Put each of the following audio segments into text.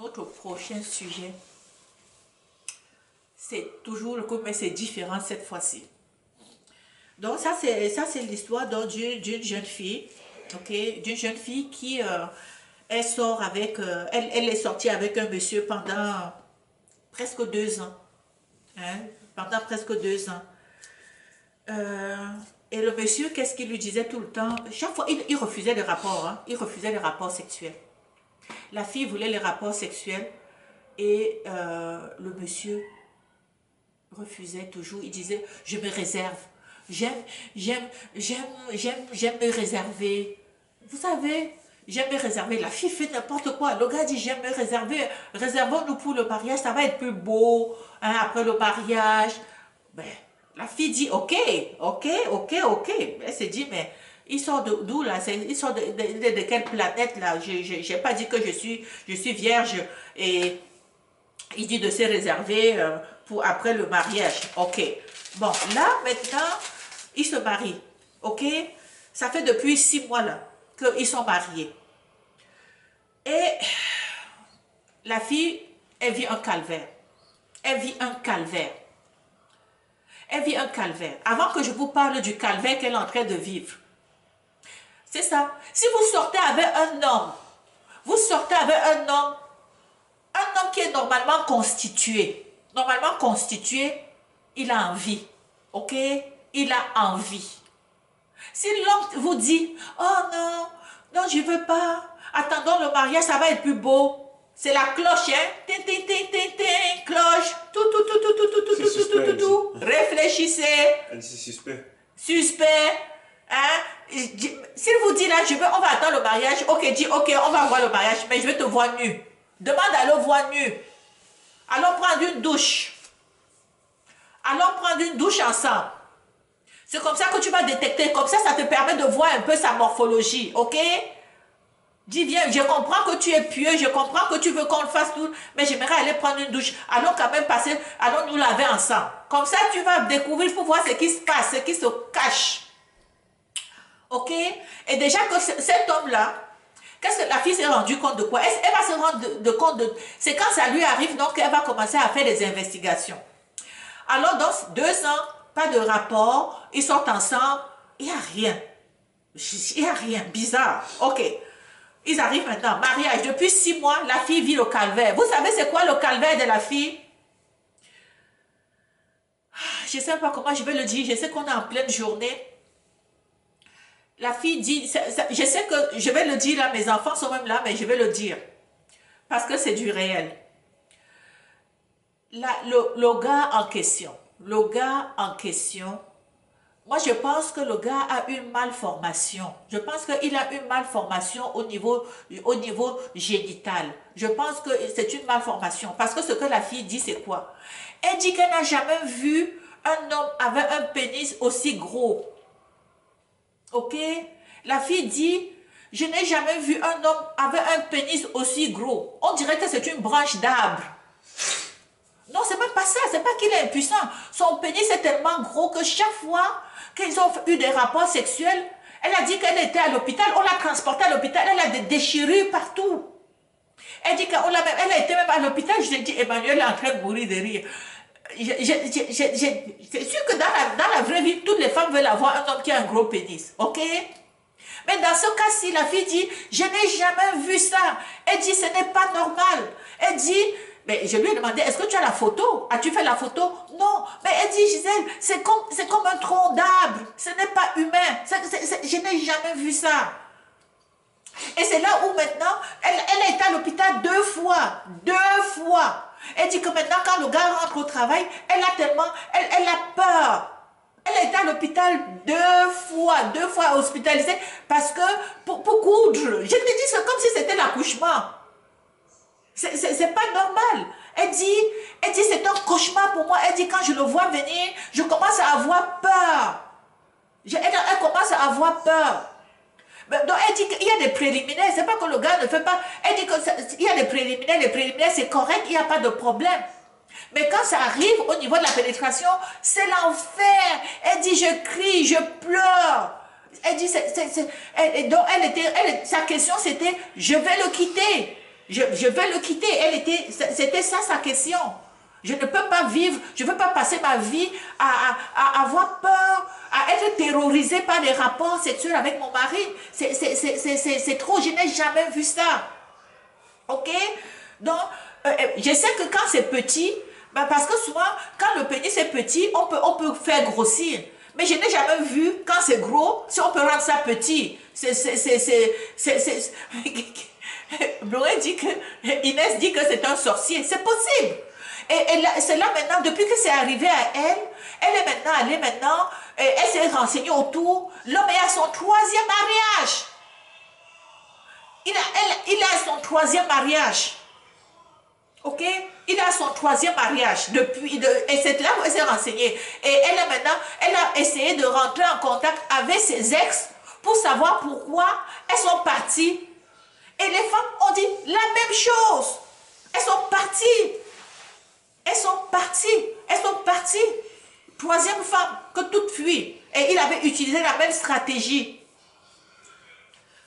Notre prochain sujet, c'est toujours le couple, mais c'est différent cette fois-ci. Donc ça c'est l'histoire d'une jeune fille, ok, d'une jeune fille qui elle sort avec, elle est sortie avec un monsieur pendant presque 2 ans, hein, pendant presque 2 ans. Et le monsieur, qu'est-ce qu'il lui disait tout le temps? Chaque fois, il refusait les rapports, hein, il refusait les rapports sexuels. La fille voulait les rapports sexuels et le monsieur refusait toujours. Il disait, je me réserve. J'aime me réserver. Vous savez, j'aime me réserver. La fille fait n'importe quoi. Le gars dit, j'aime me réserver. Réservons-nous pour le mariage, ça va être plus beau, hein, après le mariage. Ben, la fille dit, ok. Elle se dit, mais il sort d'où là? Il sort de quelle planète là? Je n'ai pas dit que je suis vierge. Et il dit de se réserver pour après le mariage. Ok. Bon, là maintenant, ils se marient. Ok. Ça fait depuis 6 mois là qu'ils sont mariés. Et la fille, elle vit un calvaire. Elle vit un calvaire. Elle vit un calvaire. Avant que je vous parle du calvaire qu'elle est en train de vivre. C'est ça. Si vous sortez avec un homme, vous sortez avec un homme qui est normalement constitué. Normalement constitué, il a envie. Ok? Il a envie. Si l'homme vous dit, oh non, non, je ne veux pas. Attendons le mariage, ça va être plus beau. C'est la cloche, hein? Ting, ting, ting, ting, ting, cloche. Tout. Réfléchissez. Elle dit suspect. Suspect. Hein? S'il vous dit là, on va attendre le mariage. Ok, dis ok, on va voir le mariage, mais je vais te voir nu. Demande à le voir nu. Allons prendre une douche. Allons prendre une douche ensemble. C'est comme ça que tu vas détecter. Comme ça te permet de voir un peu sa morphologie. Ok? Dis bien, je comprends que tu es pieux, je comprends que tu veux qu'on le fasse tout, mais j'aimerais aller prendre une douche. Allons quand même passer, allons nous laver ensemble. Comme ça, tu vas découvrir pour voir ce qui se passe, ce qui se cache. Ok? Et déjà que cet homme-là, qu'est-ce que la fille s'est rendue compte de quoi? Elle va se rendre compte de... C'est quand ça lui arrive, donc elle va commencer à faire des investigations. Alors, dans 2 ans, pas de rapport, ils sortent ensemble, il n'y a rien. Il n'y a rien, bizarre. Ok. Ils arrivent maintenant, mariage. Depuis 6 mois, la fille vit le calvaire. Vous savez c'est quoi le calvaire de la fille? Je ne sais pas comment je vais le dire. Je sais qu'on est en pleine journée. La fille dit, je sais que je vais le dire là, mes enfants sont même là, mais je vais le dire. Parce que c'est du réel. Le gars en question, moi je pense que le gars a une malformation. Je pense qu'il a une malformation au niveau génital. Je pense que c'est une malformation. Parce que ce que la fille dit, c'est quoi? Elle dit qu'elle n'a jamais vu un homme avec un pénis aussi gros. Ok? La fille dit, je n'ai jamais vu un homme avec un pénis aussi gros. On dirait que c'est une branche d'arbre. Non, c'est même pas ça. C'est pas qu'il est impuissant. Son pénis est tellement gros que chaque fois qu'ils ont eu des rapports sexuels, elle a dit qu'elle était à l'hôpital. On l'a transportée à l'hôpital. Elle a des déchirures partout. Elle dit qu'elle a été même à l'hôpital. Je lui ai dit, Emmanuel est en train de mourir de rire. C'est sûr que dans la vraie vie, toutes les femmes veulent avoir un homme qui a un gros pénis. Ok? Mais dans ce cas-ci, la fille dit, je n'ai jamais vu ça. Elle dit, ce n'est pas normal. Elle dit, mais je lui ai demandé, est-ce que tu as la photo? As-tu fait la photo? Non. Mais elle dit, Gisèle, c'est comme un tronc d'arbre. Ce n'est pas humain. Je n'ai jamais vu ça. Et c'est là où maintenant, elle a été à l'hôpital 2 fois. 2 fois. Elle dit que maintenant, quand le gars rentre au travail, elle a peur. Elle a été à l'hôpital 2 fois hospitalisée parce que pour coudre. Je te dis, c'est comme si c'était l'accouchement. C'est pas normal. Elle dit, c'est un cauchemar pour moi. Elle dit, quand je le vois venir, je commence à avoir peur. Elle commence à avoir peur. Donc elle dit qu'il y a des préliminaires. C'est pas que le gars ne fait pas. Elle dit qu'il y a des préliminaires. Les préliminaires, c'est correct, il n'y a pas de problème. Mais quand ça arrive au niveau de la pénétration, c'est l'enfer. Elle dit, je crie, je pleure. Elle dit, donc sa question c'était, je vais le quitter. Je vais le quitter. C'était ça sa question. Je ne peux pas vivre, je ne veux pas passer ma vie à avoir peur, à être terrorisée par les rapports sexuels avec mon mari. C'est trop, je n'ai jamais vu ça. Ok? Donc, je sais que quand c'est petit, ben parce que souvent, quand le pénis est petit, on peut faire grossir. Mais je n'ai jamais vu, quand c'est gros, si on peut rendre ça petit. Bloré dit que, Inès dit que c'est un sorcier. C'est possible. Et c'est là maintenant, depuis que c'est arrivé à elle, elle est maintenant allée maintenant, elle s'est renseignée autour. L'homme est à son 3e mariage. Il a son 3e mariage. Ok? Il a son 3e mariage depuis, et c'est là où elle s'est renseignée. Et elle a essayé de rentrer en contact avec ses ex pour savoir pourquoi elles sont parties. Et les femmes ont dit la même chose. Elles sont parties. Elles sont parties. Elles sont parties. 3e femme que toutes fuient. Et il avait utilisé la même stratégie.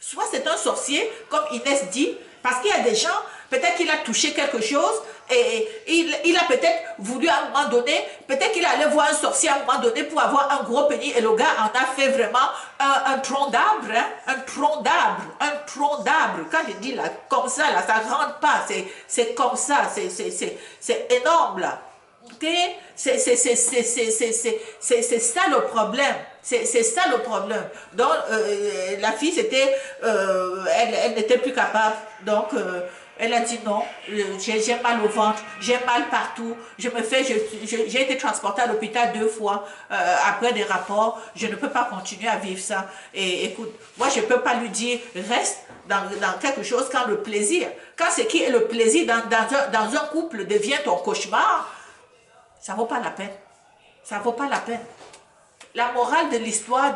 Soit c'est un sorcier, comme Inès dit, parce qu'il y a des gens, peut-être qu'il a touché quelque chose, et il a peut-être voulu à un moment donné, peut-être qu'il allait voir un sorcier à un moment donné pour avoir un gros pénis, et le gars en a fait vraiment un tronc d'arbre, hein, un tronc d'arbre. Quand je dis là, comme ça, là, ça ne rentre pas, c'est comme ça, c'est énorme là. Ok? C'est ça le problème. C'est ça le problème. Donc, la fille, c'était, elle n'était plus capable. Donc, elle a dit non, j'ai mal au ventre, j'ai mal partout. J'ai été transportée à l'hôpital 2 fois après des rapports. Je ne peux pas continuer à vivre ça. Et écoute, moi, je ne peux pas lui dire, reste dans quelque chose quand le plaisir, quand ce qui est le plaisir dans un couple devient ton cauchemar, ça ne vaut pas la peine. Ça ne vaut pas la peine. La morale de l'histoire,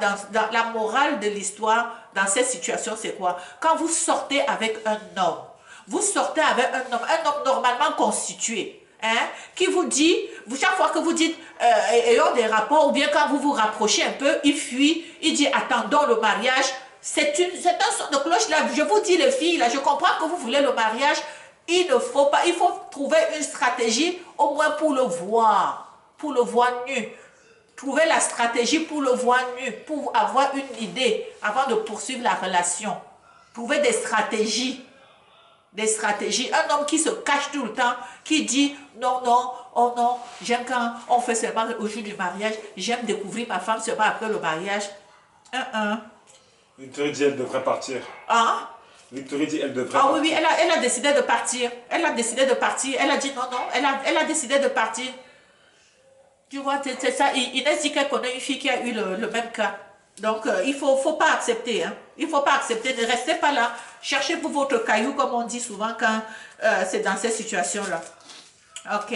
dans cette situation, c'est quoi? Quand vous sortez avec un homme, vous sortez avec un homme normalement constitué, hein, qui vous dit, chaque fois que vous dites, ayant des rapports, ou bien quand vous vous rapprochez un peu, il fuit, il dit, attendons le mariage. C'est un sort de cloche là. Je vous dis les filles, là, je comprends que vous voulez le mariage. Il ne faut pas, il faut trouver une stratégie au moins pour le voir nu. Trouver la stratégie pour le voir nu, pour avoir une idée avant de poursuivre la relation. Trouver des stratégies. Des stratégies. Un homme qui se cache tout le temps, qui dit non, non, oh non, j'aime quand on fait seulement au jour du mariage, j'aime découvrir ma femme seulement après le mariage. Victorie dit elle devrait partir. Hein? Victorie dit elle devrait partir. Ah oui, oui, elle a décidé de partir. Elle a décidé de partir. Elle a dit non, non, elle a décidé de partir. Tu vois, c'est ça. Inès dit qu'elle connaît une fille qui a eu le même cas. Donc, il ne faut pas accepter. Hein. Il ne faut pas accepter. Ne restez pas là. Cherchez pour votre caillou, comme on dit souvent quand c'est dans ces situations-là. Ok.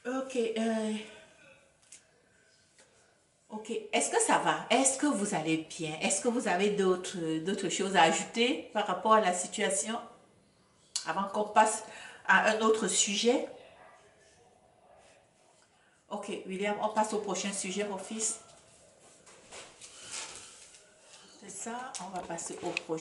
Ok. Ok. Est-ce que ça va? Est-ce que vous allez bien? Est-ce que vous avez d'autres choses à ajouter par rapport à la situation? Avant qu'on passe à un autre sujet. Ok, William, on passe au prochain sujet, mon fils. C'est ça, on va passer au prochain.